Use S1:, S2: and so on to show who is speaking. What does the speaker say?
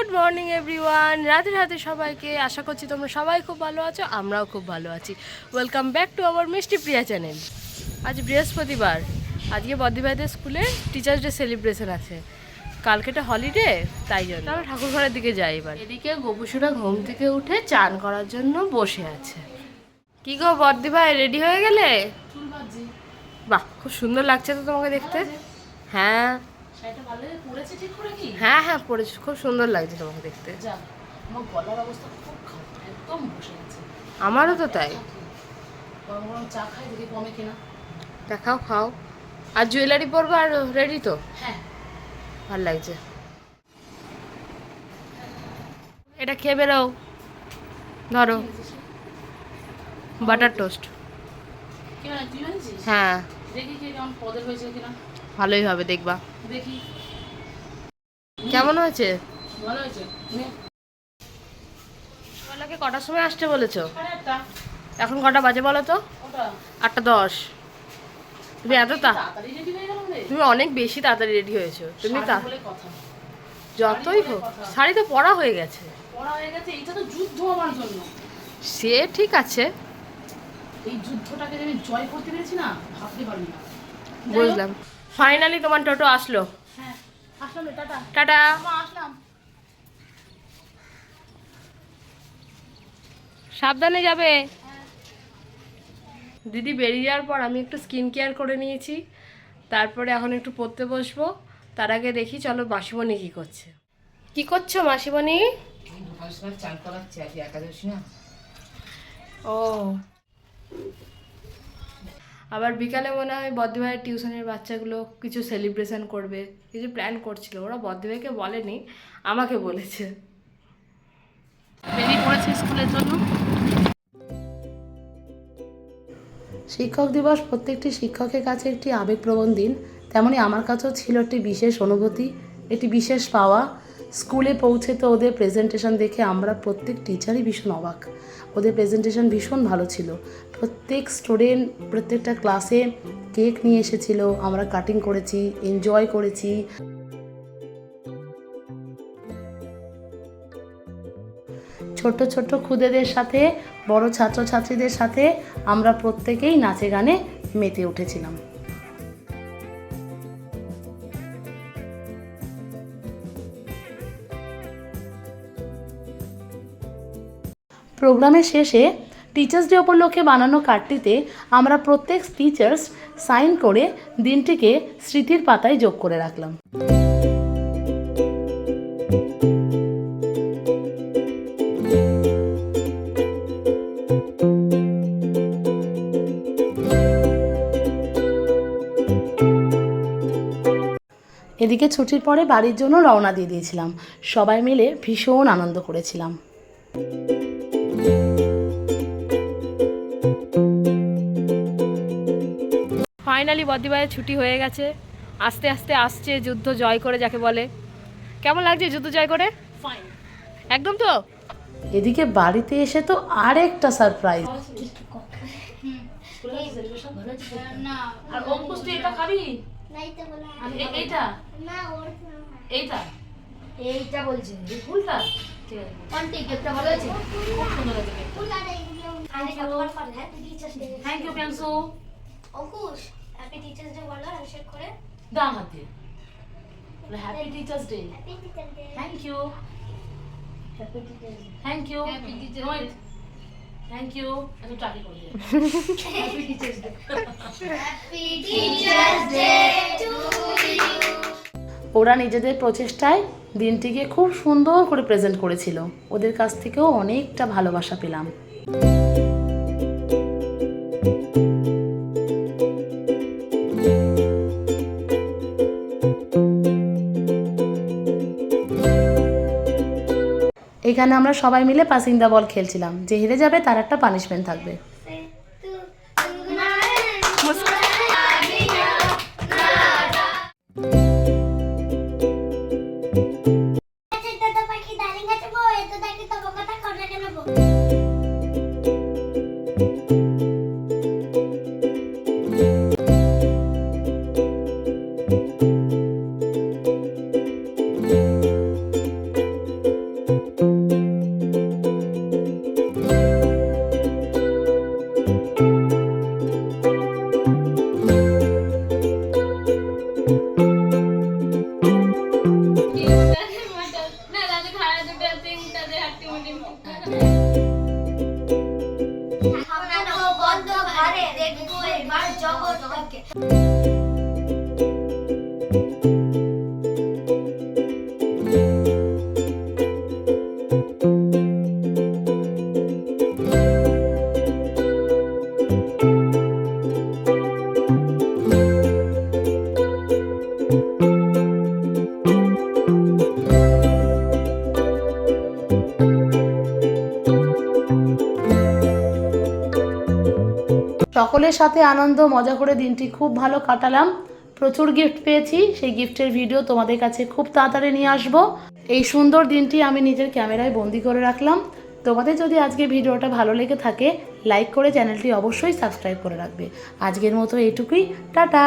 S1: Good morning everyone, Radhe Radhe সবাইকে। আশা করছি তোমরা সবাই খুব ভালো আছো, আমরাও খুব ভালো আছি। ওয়েলকাম ব্যাক টু আওয়ার মিষ্টি প্রিয়া চ্যানেল। আজ বৃহস্পতিবার, আজকে বদ্দিভাইদের স্কুলে টিচার্স ডে সেলিব্রেশন আছে। কালকেটা হলিডে, তাই জন্য আমরা ঠাকুর ঘরের দিকে যাই। এবার এদিকে গোপুসুরা ঘুম থেকে উঠে চান করার জন্য বসে আছে। কি গো বদ্দিভাই, রেডি হয়ে গেলে? বাহ, খুব সুন্দর লাগছে তো তোমাকে দেখতে। হ্যাঁ হ্যাঁ হ্যাঁ, পড়েছি, খুব সুন্দর লাগছে তোমাকে দেখতে। আমারও তো তাই। দেখাও, খাও। আর জুয়েলারি পরবো, আর রেডি তো? ভাল লাগছে। এটা খেয়ে বেরো, ধরো বাটার টোস্ট। হ্যাঁ, ভালোই হবে, দেখবা। কেমন হয়েছে? সকালকে কটার সময় আসতে বলেছো? এখন কটা বাজে বলো তো? 8:10। তুমি তুমি অনেক বেশি তাড়াতাড়ি রেডি হয়েছো। তুমি যতই হোক, শাড়ি তো পরা হয়ে গেছে।
S2: এটা তো যুদ্ধ আমার জন্য।
S1: সে ঠিক আছে,
S2: এই যুদ্ধটাকে আমি জয় করতে পেরেছি না, ভাবতে পারি না।
S1: বুঝলাম। ফাইনালি তোমার টোটো আসলো।
S2: হ্যাঁ, আসলাম রে, টাটা।
S1: টাটা।
S2: আসলাম।
S1: সাবধানে যাবে। দিদি বেরিয়ে যাওয়ার পর আমি একটু স্কিন কেয়ার করে নিয়েছি, তারপরে এখন একটু পড়তে বসবো। তার আগে দেখি, চলো মাসিমণি কি করছে। কি করছো মাসিমণি?
S2: চান করাচ্ছি, আজ একাদশী না।
S1: ও, আবার বিকালে মনে হয় বদ্দিভাইয়ের টিউশনের বাচ্চাগুলো কিছু সেলিব্রেশন করবে, কিছু প্ল্যান করছিল। ওরা বদ্দিভাইকে বলেনি, আমাকে বলেছে। বেরিয়ে পড়েছে স্কুলের জন্য।
S3: শিক্ষক দিবস প্রত্যেকটি শিক্ষকের কাছে একটি আবেগপ্রবণ দিন, তেমনি আমার কাছেও ছিল একটি বিশেষ অনুভূতি, একটি বিশেষ পাওয়া। স্কুলে পৌঁছে তো ওদের প্রেজেন্টেশন দেখে আমরা প্রত্যেক টিচারই ভীষণ অবাক। ওদের প্রেজেন্টেশন ভীষণ ভালো ছিল। প্রত্যেক স্টুডেন্ট প্রত্যেকটা ক্লাসে কেক নিয়ে এসেছিল, আমরা কাটিং করেছি, এনজয় করেছি। ছোট ছোট খুদেদের সাথে, বড় ছাত্রছাত্রীদের সাথে আমরা প্রত্যেকেই নাচে গানে মেতে উঠেছিলাম। প্রোগ্রামের শেষে টিচার্স ডে উপলক্ষে বানানো কার্ডটিতে আমরা প্রত্যেক টিচার্স সাইন করে দিনটিকে স্মৃতির পাতায় যোগ করে রাখলাম। এদিকে ছুটির পরে বাড়ির জন্য রওনা দিয়ে দিয়েছিলাম। সবাই মিলে ভীষণ আনন্দ করেছিলাম।
S1: ফাইনালি বদ্দিভাইয়ের ছুটি হয়ে গেছে, আস্তে আস্তে আসছে যুদ্ধ জয় করে, যাকে বলে। কেমন লাগছে যুদ্ধ জয় করে?
S2: ফাইন,
S1: একদম তো।
S3: এদিকে বাড়িতে এসে তো আরেকটা সারপ্রাইজ।
S2: আর অঙ্কুশ তুই এটা খাবি? এইটা এইটা
S4: এইটা বলছে
S2: ফুলটা
S4: কোনটি কেকটা ভালো আছে?
S2: খুব সুন্দর আছে। থ্যাংক ইউ পেন্সু।
S4: অঙ্কুশ, হ্যাপি টিচার্স ডে বলো হ্যান্ডশেক করে।
S2: দাম হাতে happy teachers day.
S4: Happy teachers day.
S2: Thank you,
S4: happy teachers day.
S2: Thank you, thank you. আমি চাকরি করি। Happy teachers day.
S4: Happy teachers day to you.
S3: ওরা নিজেদের প্রচেষ্টায় দিনটিকে খুব সুন্দর করে প্রেজেন্ট করেছিল। ওদের কাছ থেকেও অনেকটা ভালোবাসা পেলাম। এখানে আমরা সবাই মিলে পাসিং দ্য বল খেলছিলাম। যে হেরে যাবে তার একটা পানিশমেন্ট থাকবে। সকলের সাথে আনন্দ মজা করে দিনটি খুব ভালো কাটালাম। প্রচুর গিফট পেয়েছি, সেই গিফটের ভিডিও তোমাদের কাছে খুব তাড়াতাড়ি নিয়ে আসবো। এই সুন্দর দিনটি আমি নিজের ক্যামেরায় বন্দি করে রাখলাম। তোমাদের যদি আজকে ভিডিওটা ভালো লেগে থাকে লাইক করে চ্যানেলটি অবশ্যই সাবস্ক্রাইব করে রাখবে। আজকের মতো এইটুকুই, টাটা।